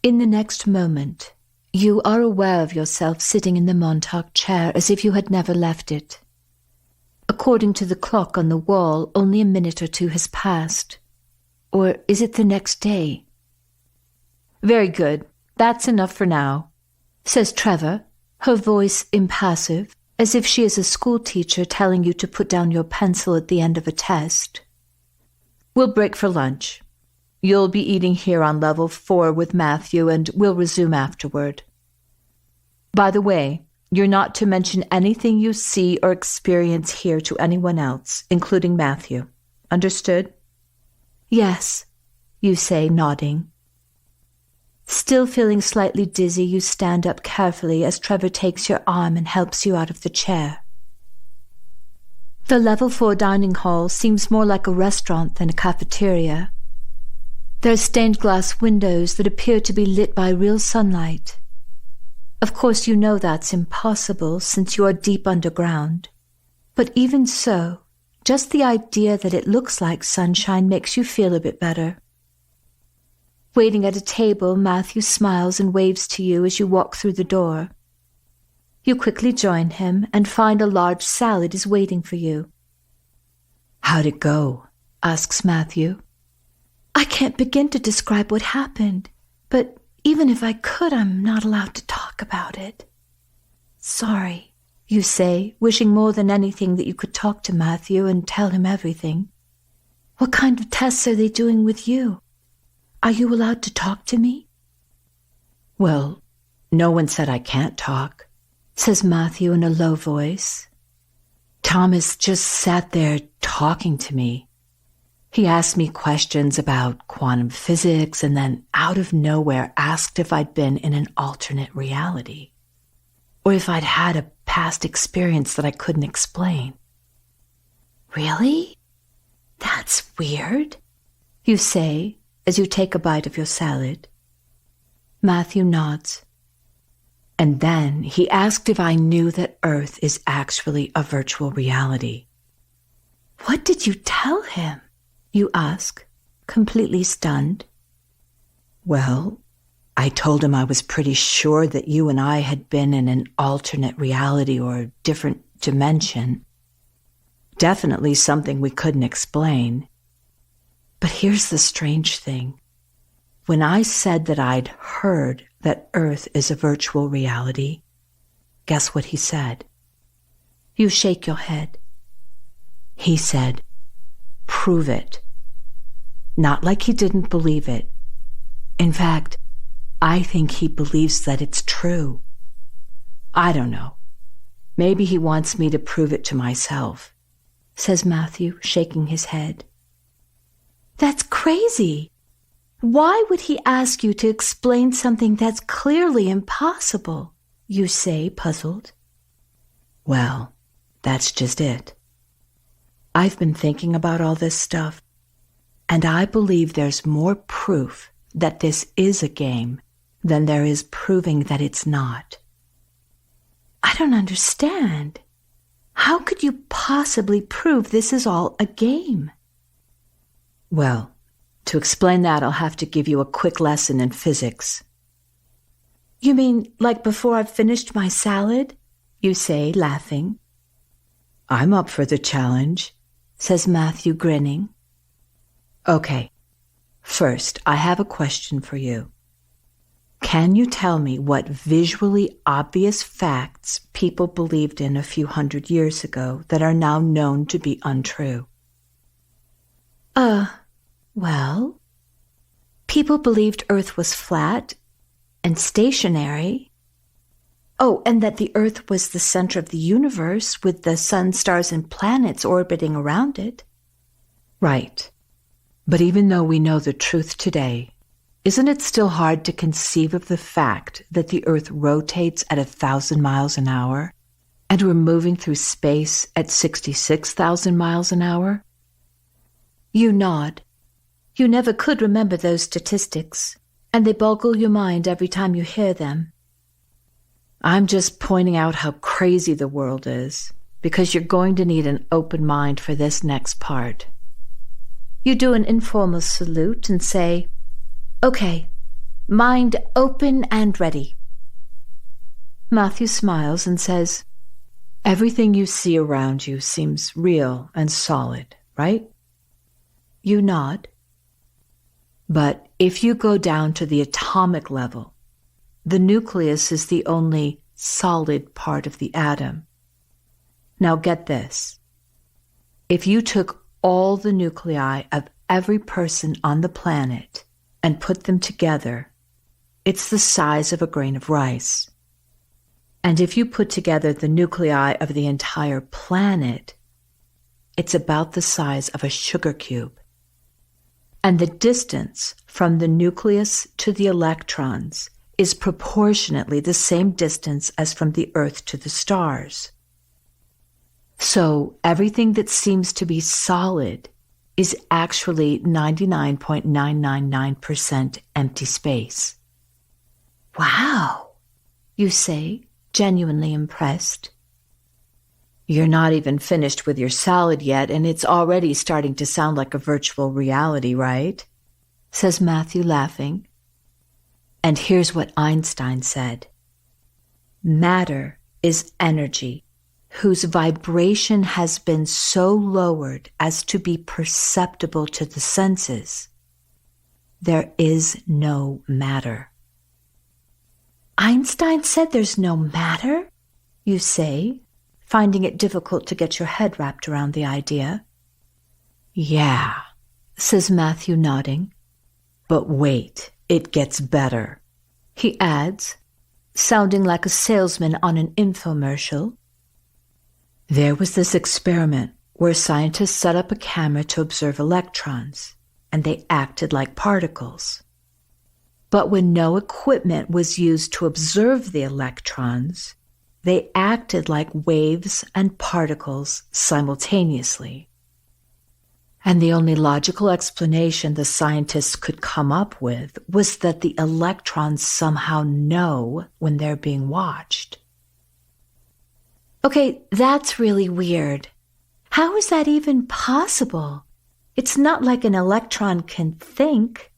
In the next moment, you are aware of yourself sitting in the Montauk chair as if you had never left it. According to the clock on the wall, only a minute or two has passed. Or is it the next day? Very good. That's enough for now, says Trevor, her voice impassive, as if she is a schoolteacher telling you to put down your pencil at the end of a test. We'll break for lunch. You'll be eating here on level 4 with Matthew, and we'll resume afterward. By the way, you're not to mention anything you see or experience here to anyone else, including Matthew. Understood? Yes, you say, nodding. Still feeling slightly dizzy, you stand up carefully as Trevor takes your arm and helps you out of the chair. The level 4 dining hall seems more like a restaurant than a cafeteria. There are stained glass windows that appear to be lit by real sunlight. Of course, you know that's impossible since you are deep underground. But even so, just the idea that it looks like sunshine makes you feel a bit better. Waiting at a table, Matthew smiles and waves to you as you walk through the door. You quickly join him and find a large salad is waiting for you. How'd it go? Asks Matthew. I can't begin to describe what happened, but even if I could, I'm not allowed to talk about it. Sorry, you say, wishing more than anything that you could talk to Matthew and tell him everything. What kind of tests are they doing with you? Are you allowed to talk to me? Well, no one said I can't talk, says Matthew in a low voice. Thomas just sat there talking to me. He asked me questions about quantum physics and then out of nowhere asked if I'd been in an alternate reality or if I'd had a past experience that I couldn't explain. Really? That's weird, you say as you take a bite of your salad. Matthew nods. And then he asked if I knew that Earth is actually a virtual reality. What did you tell him? You ask, completely stunned. Well, I told him I was pretty sure that you and I had been in an alternate reality or a different dimension. Definitely something we couldn't explain. But here's the strange thing. When I said that I'd heard that Earth is a virtual reality, guess what he said? You shake your head. He said, "Prove it." Not like he didn't believe it. In fact, I think he believes that it's true. I don't know. Maybe he wants me to prove it to myself, says Matthew, shaking his head. That's crazy. Why would he ask you to explain something that's clearly impossible? You say, puzzled. Well, that's just it. I've been thinking about all this stuff, and I believe there's more proof that this is a game than there is proving that it's not. I don't understand. How could you possibly prove this is all a game? Well, to explain that, I'll have to give you a quick lesson in physics. You mean like before I've finished my salad? You say, laughing. I'm up for the challenge, says Matthew, grinning. Okay, first, I have a question for you. Can you tell me what visually obvious facts people believed in a few hundred years ago that are now known to be untrue? Well, people believed Earth was flat and stationary. Oh, and that the Earth was the center of the universe with the sun, stars, and planets orbiting around it. Right. But even though we know the truth today, isn't it still hard to conceive of the fact that the Earth rotates at 1,000 miles an hour and we're moving through space at 66,000 miles an hour? You nod. You never could remember those statistics, and they boggle your mind every time you hear them. I'm just pointing out how crazy the world is, because you're going to need an open mind for this next part. You do an informal salute and say, Okay, Mind open and ready. Matthew smiles and says, Everything you see around you seems real and solid, right? You nod. But if you go down to the atomic level, the nucleus is the only solid part of the atom. Now get this. If you took all the nuclei of every person on the planet and put them together, it's the size of a grain of rice. And if you put together the nuclei of the entire planet, it's about the size of a sugar cube. And the distance from the nucleus to the electrons is proportionately the same distance as from the Earth to the stars. So everything that seems to be solid is actually 99.999% empty space. Wow, you say, genuinely impressed. You're not even finished with your salad yet, and it's already starting to sound like a virtual reality, right? Says Matthew, laughing. And here's what Einstein said. Matter is energy whose vibration has been so lowered as to be perceptible to the senses. There is no matter. Einstein said there's no matter, you say, finding it difficult to get your head wrapped around the idea. Yeah, says Matthew, nodding. But wait, it gets better. He adds, sounding like a salesman on an infomercial. There was this experiment where scientists set up a camera to observe electrons, and they acted like particles. But when no equipment was used to observe the electrons, they acted like waves and particles simultaneously. And the only logical explanation the scientists could come up with was that the electrons somehow know when they're being watched. Okay, that's really weird. How is that even possible? It's not like an electron can think.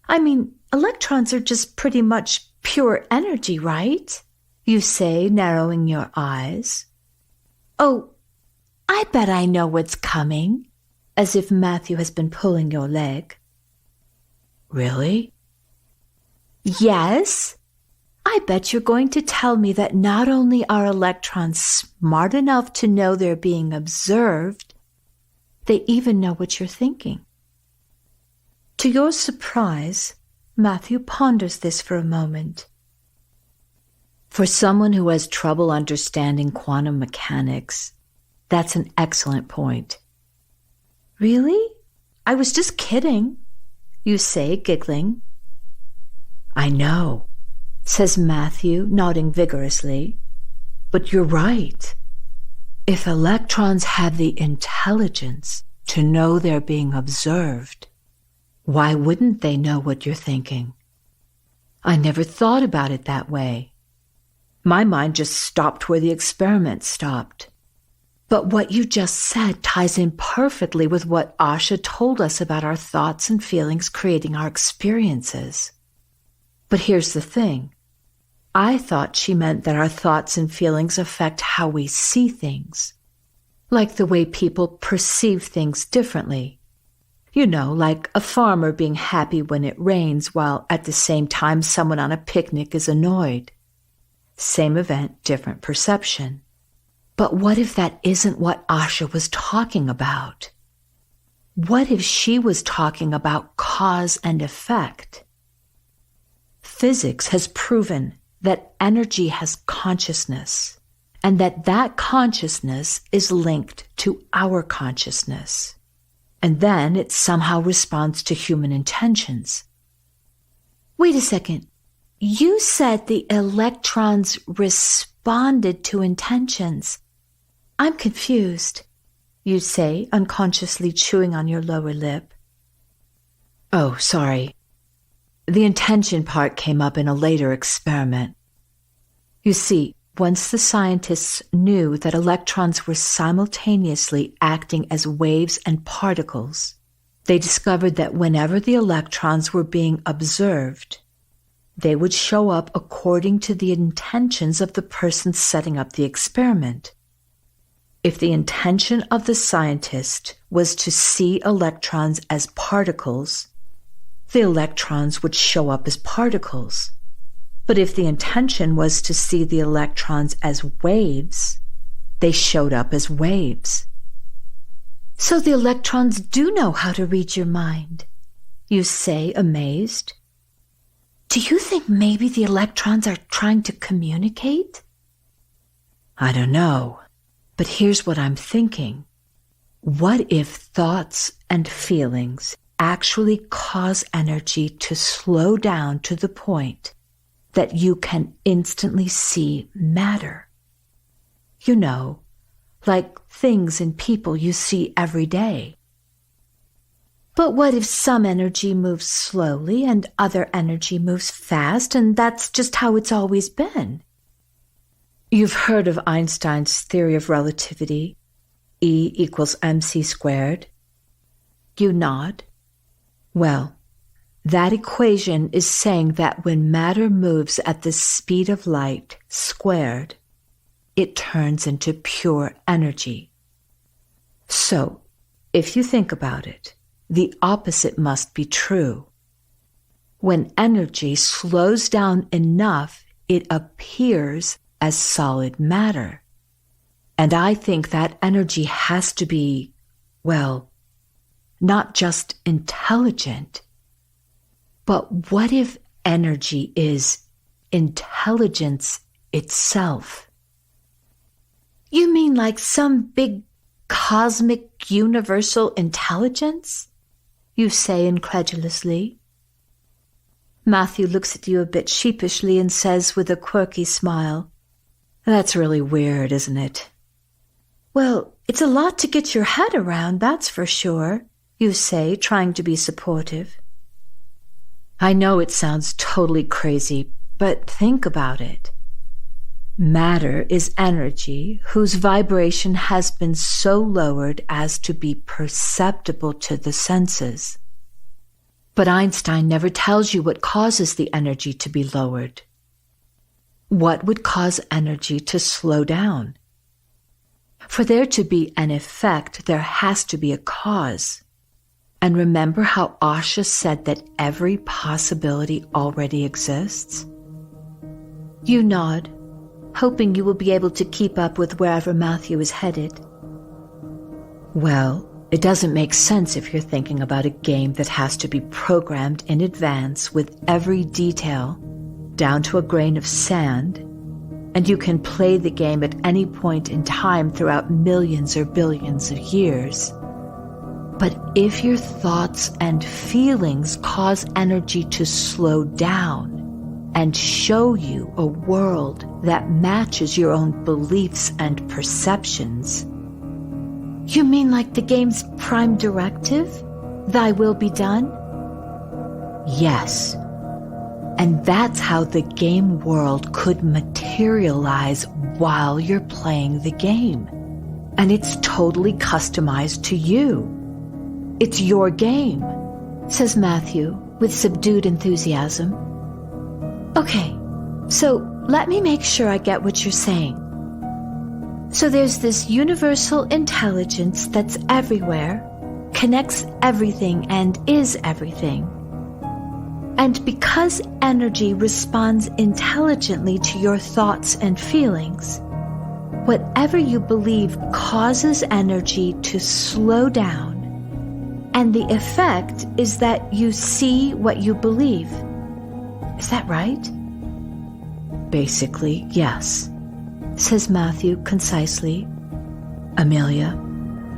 I mean, electrons are just pretty much pure energy, right? You say, narrowing your eyes. Oh, I bet I know what's coming, as if Matthew has been pulling your leg. Really? Yes. I bet you're going to tell me that not only are electrons smart enough to know they're being observed, they even know what you're thinking. To your surprise, Matthew ponders this for a moment. For someone who has trouble understanding quantum mechanics, that's an excellent point. Really? I was just kidding, you say, giggling. I know, says Matthew, nodding vigorously. But you're right. If electrons have the intelligence to know they're being observed, why wouldn't they know what you're thinking? I never thought about it that way. My mind just stopped where the experiment stopped. But what you just said ties in perfectly with what Asha told us about our thoughts and feelings creating our experiences. But here's the thing. I thought she meant that our thoughts and feelings affect how we see things, like the way people perceive things differently. You know, like a farmer being happy when it rains while at the same time someone on a picnic is annoyed. Same event, different perception. But what if that isn't what Asha was talking about? What if she was talking about cause and effect? Physics has proven that energy has consciousness, and that consciousness is linked to our consciousness. And then it somehow responds to human intentions. Wait a second. You said the electrons responded to intentions. I'm confused, you say, unconsciously chewing on your lower lip. Oh, sorry. The intention part came up in a later experiment. You see, once the scientists knew that electrons were simultaneously acting as waves and particles, they discovered that whenever the electrons were being observed, they would show up according to the intentions of the person setting up the experiment. If the intention of the scientist was to see electrons as particles, the electrons would show up as particles. But if the intention was to see the electrons as waves, they showed up as waves. So the electrons do know how to read your mind, you say, amazed. Do you think maybe the electrons are trying to communicate? I don't know, but here's what I'm thinking. What if thoughts and feelings actually cause energy to slow down to the point that you can instantly see matter? You know, like things and people you see every day. But what if some energy moves slowly and other energy moves fast, and that's just how it's always been? You've heard of Einstein's theory of relativity, E equals mc squared? You nod. Well, that equation is saying that when matter moves at the speed of light squared, it turns into pure energy. So, if you think about it, the opposite must be true. When energy slows down enough, it appears as solid matter. And I think that energy has to be, well, not just intelligent, but what if energy is intelligence itself? You mean like some big cosmic universal intelligence? You say incredulously. Matthew looks at you a bit sheepishly and says with a quirky smile, "That's really weird, isn't it?" "Well, it's a lot to get your head around, that's for sure," you say, trying to be supportive. I know it sounds totally crazy, but think about it. Matter is energy whose vibration has been so lowered as to be perceptible to the senses. But Einstein never tells you what causes the energy to be lowered. What would cause energy to slow down? For there to be an effect, there has to be a cause. And remember how Asha said that every possibility already exists? You nod, hoping you will be able to keep up with wherever Matthew is headed. Well, it doesn't make sense if you're thinking about a game that has to be programmed in advance with every detail, down to a grain of sand, and you can play the game at any point in time throughout millions or billions of years. But if your thoughts and feelings cause energy to slow down and show you a world that matches your own beliefs and perceptions. You mean like the game's prime directive? Thy will be done? Yes. And that's how the game world could materialize while you're playing the game. And it's totally customized to you. It's your game, says Matthew with subdued enthusiasm. Okay, so let me make sure I get what you're saying. So there's this universal intelligence that's everywhere, connects everything and is everything. And because energy responds intelligently to your thoughts and feelings, whatever you believe causes energy to slow down, and the effect is that you see what you believe. Is that right? Basically, yes, says Matthew concisely. Amelia,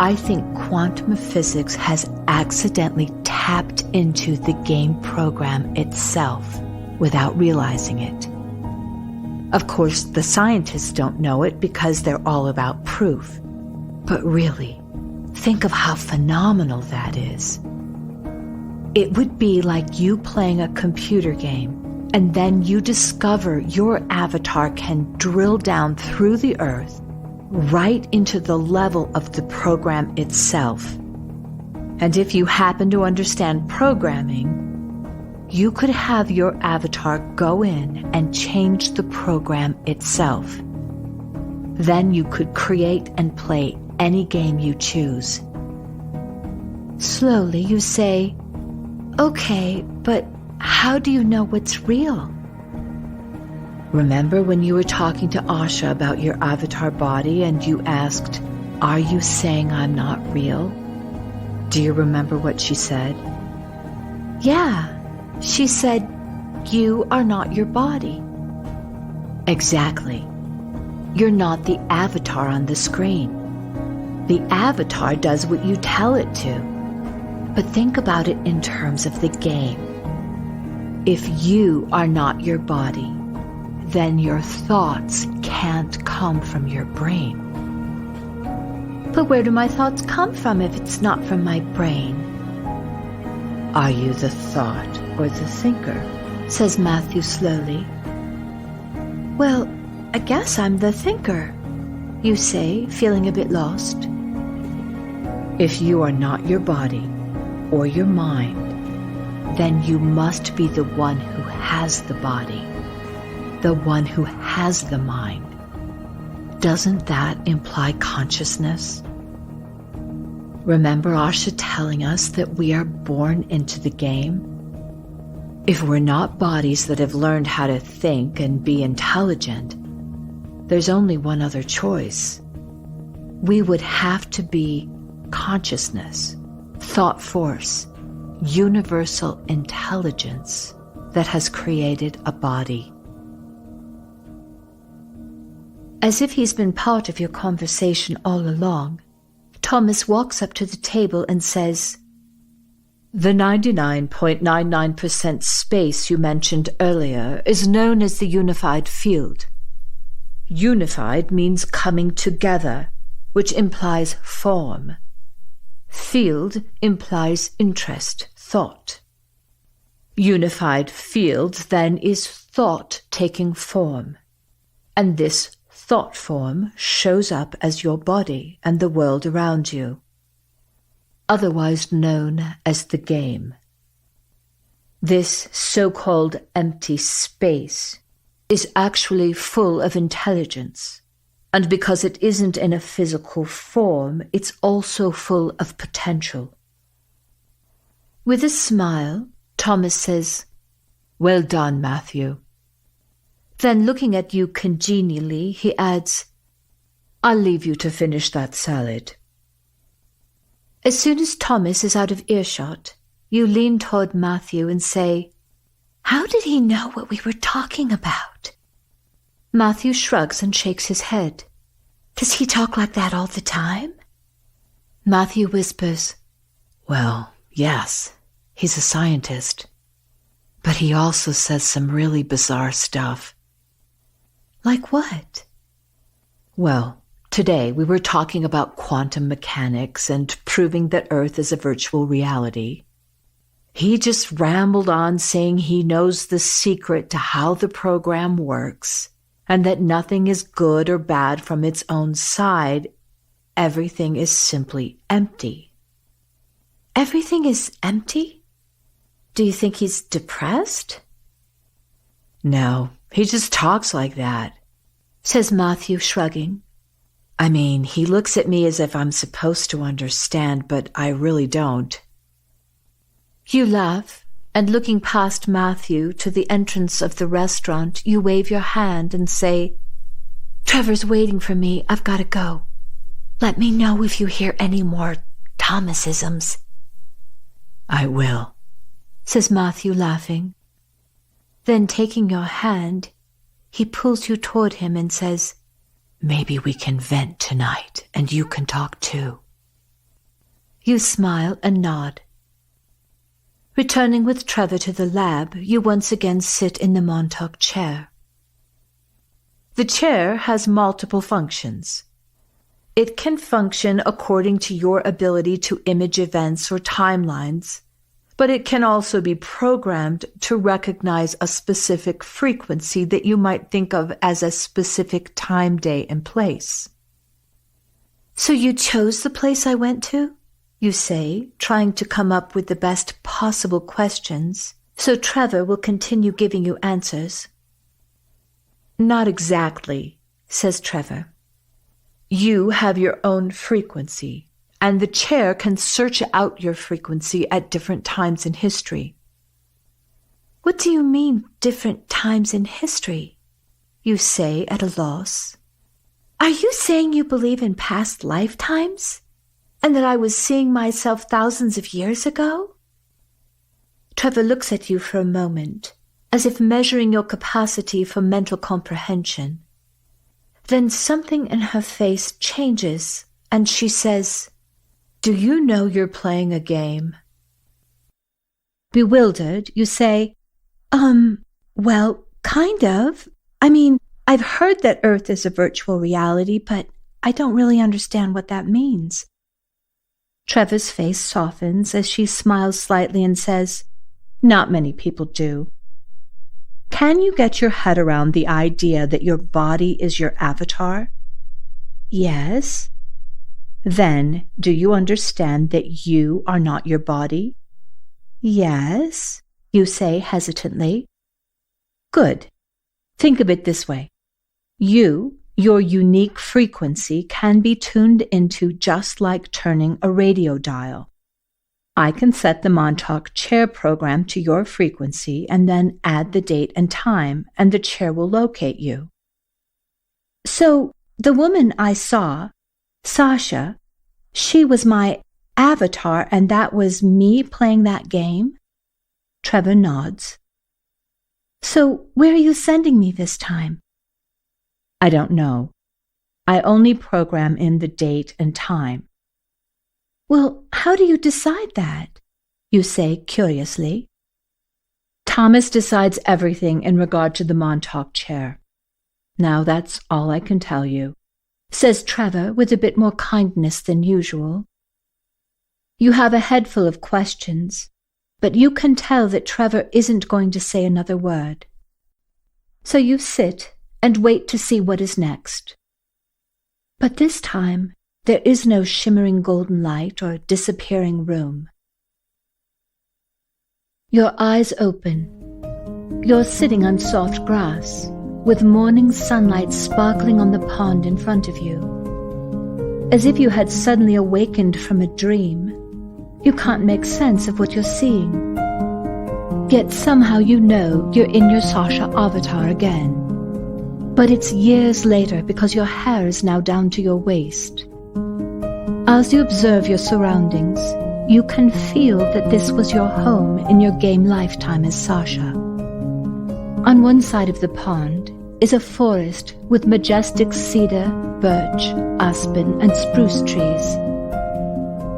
I think quantum physics has accidentally tapped into the game program itself without realizing it. Of course, the scientists don't know it because they're all about proof. But really, think of how phenomenal that is. It would be like you playing a computer game, and then you discover your avatar can drill down through the earth right into the level of the program itself. And if you happen to understand programming, you could have your avatar go in and change the program itself. Then you could create and play any game you choose. Slowly you say, "Okay, but how do you know what's real?" Remember when you were talking to Asha about your avatar body and you asked, "Are you saying I'm not real?" Do you remember what she said? Yeah, she said, "You are not your body." Exactly. You're not the avatar on the screen. The avatar does what you tell it to. But think about it in terms of the game. If you are not your body, then your thoughts can't come from your brain. But where do my thoughts come from if it's not from my brain? Are you the thought or the thinker? Says Matthew slowly. Well, I guess I'm the thinker, you say, feeling a bit lost. If you are not your body or your mind, then you must be the one who has the body, the one who has the mind. Doesn't that imply consciousness? Remember Asha telling us that we are born into the game? If we're not bodies that have learned how to think and be intelligent, there's only one other choice. We would have to be consciousness, thought force, universal intelligence that has created a body. As if he's been part of your conversation all along, Thomas walks up to the table and says, "The 99.99% space you mentioned earlier is known as the unified field. Unified means coming together, which implies form. Field implies interest, thought. Unified field then is thought taking form, and this thought form shows up as your body and the world around you, otherwise known as the game. This so-called empty space is actually full of intelligence, and because it isn't in a physical form, it's also full of potential." With a smile, Thomas says, "Well done, Matthew." Then looking at you congenially, he adds, "I'll leave you to finish that salad." As soon as Thomas is out of earshot, you lean toward Matthew and say, "How did he know what we were talking about?" Matthew shrugs and shakes his head. "Does he talk like that all the time?" Matthew whispers, "Well, yes, he's a scientist. But he also says some really bizarre stuff." "Like what?" "Well, today we were talking about quantum mechanics and proving that Earth is a virtual reality. He just rambled on saying he knows the secret to how the program works, and that nothing is good or bad from its own side. Everything is simply empty." "Everything is empty? Do you think he's depressed?" "No, he just talks like that," says Matthew, shrugging. "I mean, he looks at me as if I'm supposed to understand, but I really don't." You laugh, and looking past Matthew to the entrance of the restaurant, you wave your hand and say, "Trevor's waiting for me. I've got to go. Let me know if you hear any more Thomasisms." "I will," says Matthew, laughing. Then taking your hand, he pulls you toward him and says, "Maybe we can vent tonight, and you can talk too." You smile and nod. Returning with Trevor to the lab, you once again sit in the Montauk chair. The chair has multiple functions. It can function according to your ability to image events or timelines, but it can also be programmed to recognize a specific frequency that you might think of as a specific time, day, and place. "So you chose the place I went to?" you say, trying to come up with the best possible questions So Trevor will continue giving you answers. Not exactly, says Trevor. You have your own frequency, and the chair can search out your frequency at different times in history. What do you mean, different times in history? You say, at a loss. Are you saying you believe in past lifetimes? And that I was seeing myself thousands of years ago? Trevor looks at you for a moment, as if measuring your capacity for mental comprehension. Then something in her face changes, and she says, Do you know you're playing a game? Bewildered, you say, well, kind of. I mean, I've heard that Earth is a virtual reality, but I don't really understand what that means. Trevor's face softens as she smiles slightly and says, Not many people do. Can you get your head around the idea that your body is your avatar? Yes. Then, do you understand that you are not your body? Yes, you say hesitantly. Good. Think of it this way. You, your unique frequency, can be tuned into just like turning a radio dial. I can set the Montauk chair program to your frequency and then add the date and time, and the chair will locate you. So, the woman I saw, Sasha, she was my avatar, and that was me playing that game? Trevor nods. So, where are you sending me this time? I don't know. I only program in the date and time. Well, how do you decide that? You say curiously. Thomas decides everything in regard to the Montauk chair. Now that's all I can tell you, says Trevor with a bit more kindness than usual. You have a head full of questions, but you can tell that Trevor isn't going to say another word. So you sit and wait to see what is next. But this time, there is no shimmering golden light or disappearing room. Your eyes open. You're sitting on soft grass, with morning sunlight sparkling on the pond in front of you. As if you had suddenly awakened from a dream, you can't make sense of what you're seeing. Yet somehow you know you're in your Sasha avatar again. But it's years later because your hair is now down to your waist. As you observe your surroundings, you can feel that this was your home in your game lifetime as Sasha. On one side of the pond is a forest with majestic cedar, birch, aspen, and spruce trees.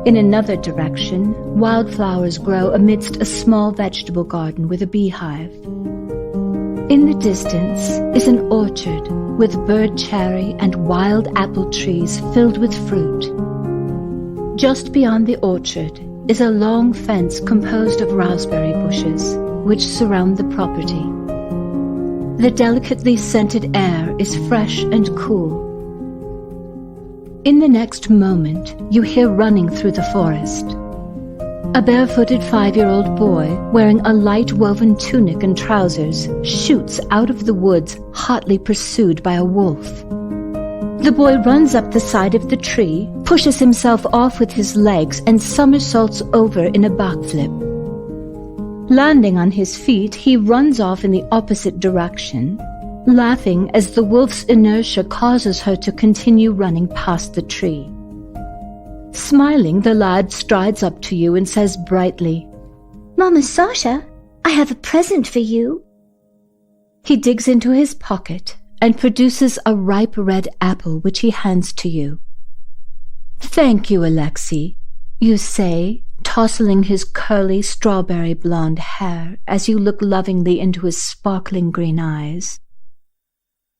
In another direction, wildflowers grow amidst a small vegetable garden with a beehive. In the distance is an orchard with bird cherry and wild apple trees filled with fruit. Just beyond the orchard is a long fence composed of raspberry bushes, which surround the property. The delicately scented air is fresh and cool. In the next moment, you hear running through the forest. A barefooted 5-year-old boy, wearing a light woven tunic and trousers, shoots out of the woods, hotly pursued by a wolf. The boy runs up the side of the tree, pushes himself off with his legs, and somersaults over in a backflip. Landing on his feet, he runs off in the opposite direction, laughing as the wolf's inertia causes her to continue running past the tree. Smiling, the lad strides up to you and says brightly, "Mama Sasha, I have a present for you." He digs into his pocket and produces a ripe red apple which he hands to you. "Thank you, Alexei," you say, tousling his curly strawberry blonde hair as you look lovingly into his sparkling green eyes.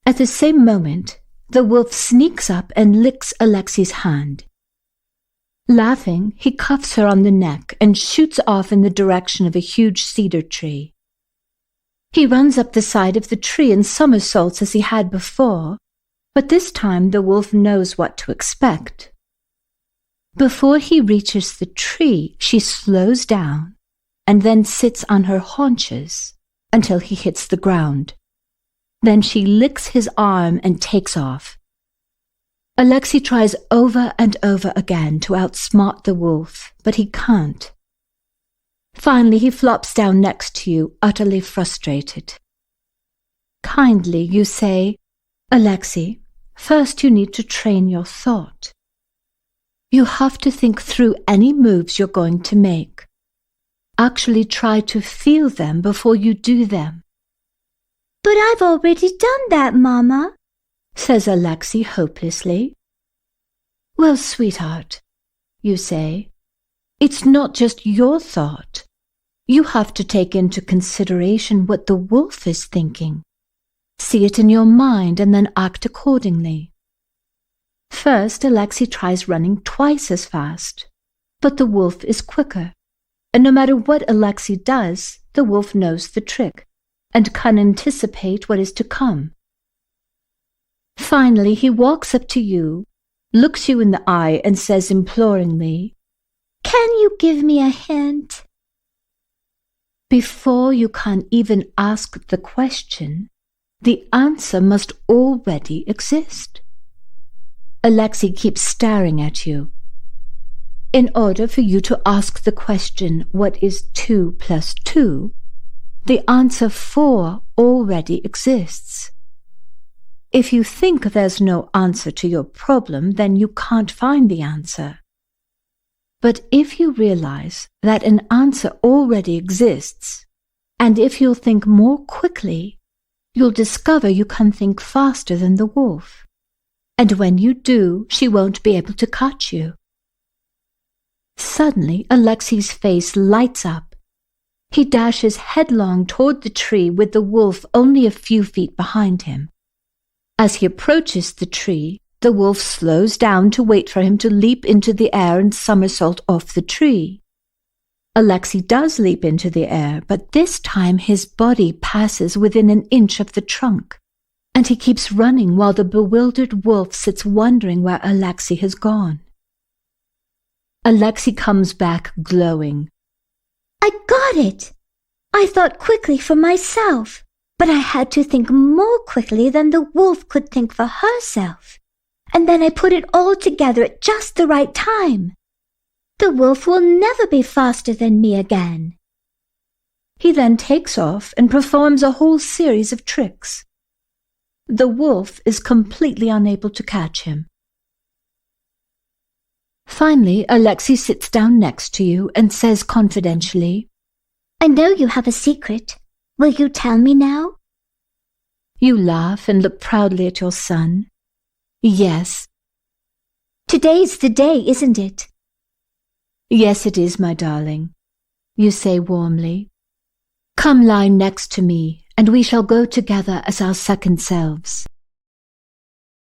At the same moment, the wolf sneaks up and licks Alexei's hand. Laughing, he cuffs her on the neck and shoots off in the direction of a huge cedar tree. He runs up the side of the tree and somersaults as he had before, but this time the wolf knows what to expect. Before he reaches the tree, she slows down and then sits on her haunches until he hits the ground. Then she licks his arm and takes off. Alexei tries over and over again to outsmart the wolf, but he can't. Finally, he flops down next to you, utterly frustrated. Kindly, you say, Alexei, first you need to train your thought. You have to think through any moves you're going to make. Actually try to feel them before you do them. But I've already done that, Mama, says Alexei hopelessly. Well, sweetheart, you say, it's not just your thought. You have to take into consideration what the wolf is thinking. See it in your mind and then act accordingly. First, Alexei tries running twice as fast, but the wolf is quicker, and no matter what Alexei does, the wolf knows the trick and can anticipate what is to come. Finally, he walks up to you, looks you in the eye, and says imploringly, Can you give me a hint? Before you can even ask the question, the answer must already exist. Alexei keeps staring at you. In order for you to ask the question, what is 2 plus 2, the answer 4 already exists. If you think there's no answer to your problem, then you can't find the answer. But if you realize that an answer already exists, and if you'll think more quickly, you'll discover you can think faster than the wolf. And when you do, she won't be able to catch you. Suddenly, Alexei's face lights up. He dashes headlong toward the tree with the wolf only a few feet behind him. As he approaches the tree, the wolf slows down to wait for him to leap into the air and somersault off the tree. Alexei does leap into the air, but this time his body passes within an inch of the trunk, and he keeps running while the bewildered wolf sits wondering where Alexei has gone. Alexei comes back glowing. I got it! I thought quickly for myself, but I had to think more quickly than the wolf could think for herself. And then I put it all together at just the right time. The wolf will never be faster than me again. He then takes off and performs a whole series of tricks. The wolf is completely unable to catch him. Finally, Alexei sits down next to you and says confidentially, I know you have a secret. Will you tell me now? You laugh and look proudly at your son. Yes. Today's the day, isn't it? Yes, it is, my darling, you say warmly. Come lie next to me, and we shall go together as our second selves.